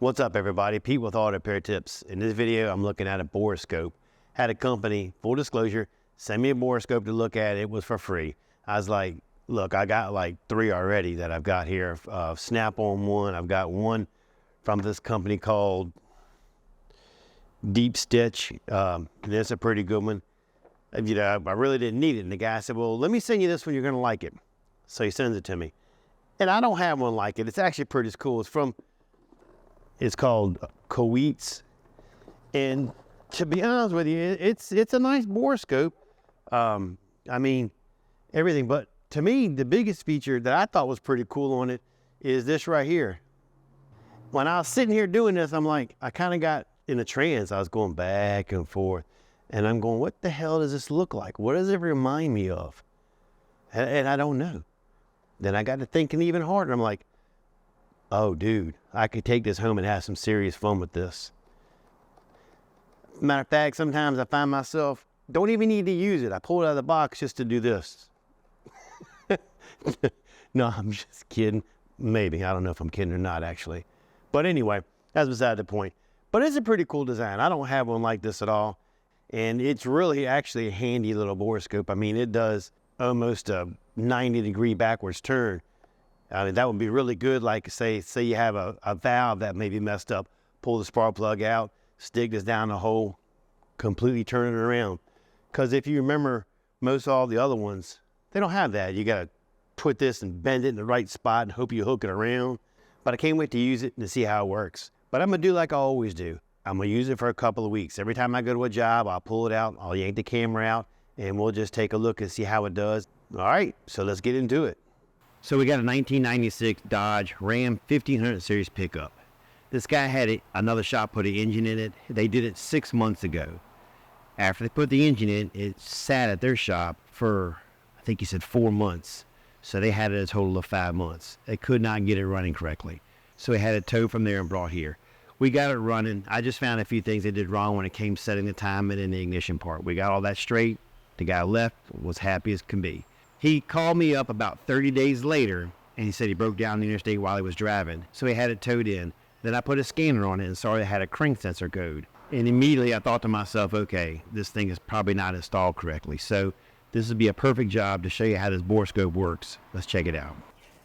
What's up, everybody? Pete with Auto Repair Tips. In this video, I'm looking at a borescope. Had a company, full disclosure, send me a borescope to look at. It was for free. I was like, look, I got like 3 already that I've got here. Snap-on one. I've got one from this company called Deep Stitch. It's a pretty good one. You know, I really didn't need it. And the guy said, well, let me send you this one. You're going to like it. So he sends it to me. And I don't have one like it. It's actually pretty cool. It's called Kaiweets. And to be honest with you, it's a nice borescope. I mean, everything. But to me, the biggest feature that I thought was pretty cool on it is this right here. When I was sitting here doing this, I'm like, I kind of got in a trance. I was going back and forth. And I'm going, what the hell does this look like? What does it remind me of? And I don't know. Then I got to thinking even harder. I'm like, oh, dude, I could take this home and have some serious fun with this. Matter of fact, sometimes I find myself, don't even need to use it. I pull it out of the box just to do this. No, I'm just kidding. Maybe. I don't know if I'm kidding or not, actually. But anyway, that's beside the point. But it's a pretty cool design. I don't have one like this at all. And it's really actually a handy little borescope. I mean, it does almost a 90-degree backwards turn. I mean, that would be really good. Like say you have a valve that may be messed up, pull the spark plug out, stick this down the hole, completely turn it around. Because if you remember, most all the other ones, they don't have that. You got to put this and bend it in the right spot and hope you hook it around. But I can't wait to use it and to see how it works. But I'm going to do like I always do. I'm going to use it for a couple of weeks. Every time I go to a job, I'll pull it out, I'll yank the camera out, and we'll just take a look and see how it does. All right, so let's get into it. So we got a 1996 Dodge Ram 1500 series pickup. This guy had another shop put an engine in it. They did it 6 months ago. After they put the engine in, it sat at their shop for, I think he said 4 months. So they had it a total of 5 months. They could not get it running correctly. So we had it towed from there and brought here. We got it running. I just found a few things they did wrong when it came setting the timing and the ignition part. We got all that straight. The guy left, was happy as can be. He called me up about 30 days later, and he said he broke down the interstate while he was driving. So he had it towed in. Then I put a scanner on it and saw it had a crank sensor code. And immediately I thought to myself, okay, this thing is probably not installed correctly. So this would be a perfect job to show you how this borescope works. Let's check it out.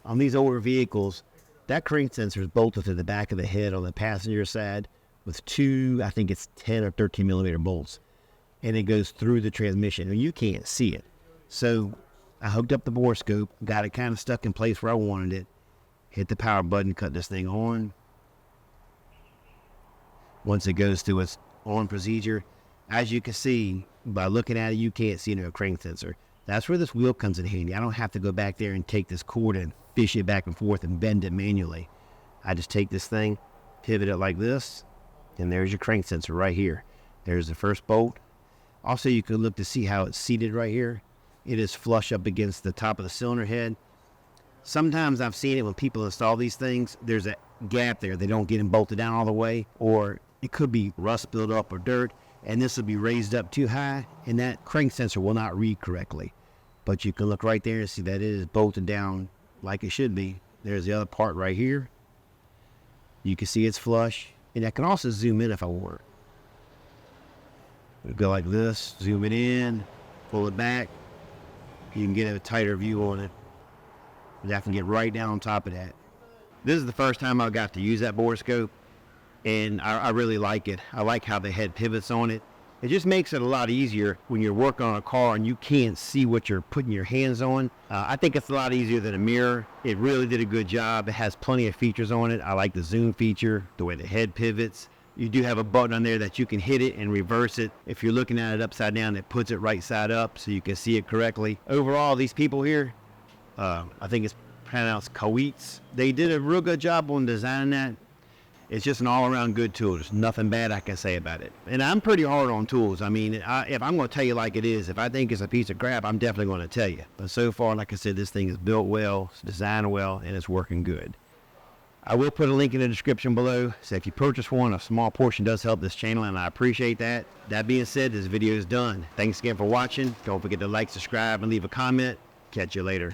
On these older vehicles, that crank sensor is bolted to the back of the head on the passenger side with 2, I think it's 10 or 13 millimeter bolts. And it goes through the transmission, and you can't see it. So I hooked up the borescope, got it kind of stuck in place where I wanted it, hit the power button, cut this thing on. Once it goes through its on procedure, as you can see, by looking at it, you can't see no crank sensor. That's where this wheel comes in handy. I don't have to go back there and take this cord and fish it back and forth and bend it manually. I just take this thing, pivot it like this, and there's your crank sensor right here. There's the first bolt. Also, you can look to see how it's seated right here. It is flush up against the top of the cylinder head. Sometimes I've seen it when people install these things, there's a gap there. They don't get them bolted down all the way, or it could be rust buildup or dirt, and this will be raised up too high, and that crank sensor will not read correctly. But you can look right there and see that it is bolted down like it should be. There's the other part right here. You can see it's flush, and I can also zoom in if I want. We'll go like this, zoom it in, pull it back. You can get a tighter view on it. And I can get right down on top of that. This is the first time I got to use that borescope, and I really like it. I like how they had pivots on it. It just makes it a lot easier when you're working on a car and you can't see what you're putting your hands on. I think it's a lot easier than a mirror. It really did a good job. It has plenty of features on it. I like the zoom feature, the way the head pivots. You do have a button on there that you can hit it and reverse it. If you're looking at it upside down, it puts it right side up so you can see it correctly. Overall, these people here, I think it's pronounced Kaiweets. They did a real good job on designing that. It's just an all-around good tool. There's nothing bad I can say about it. And I'm pretty hard on tools. I mean, if I'm going to tell you like it is, if I think it's a piece of crap, I'm definitely going to tell you. But so far, like I said, this thing is built well, it's designed well, and it's working good. I will put a link in the description below. So if you purchase one, a small portion does help this channel, and I appreciate that. That being said, this video is done. Thanks again for watching. Don't forget to like, subscribe, and leave a comment. Catch you later.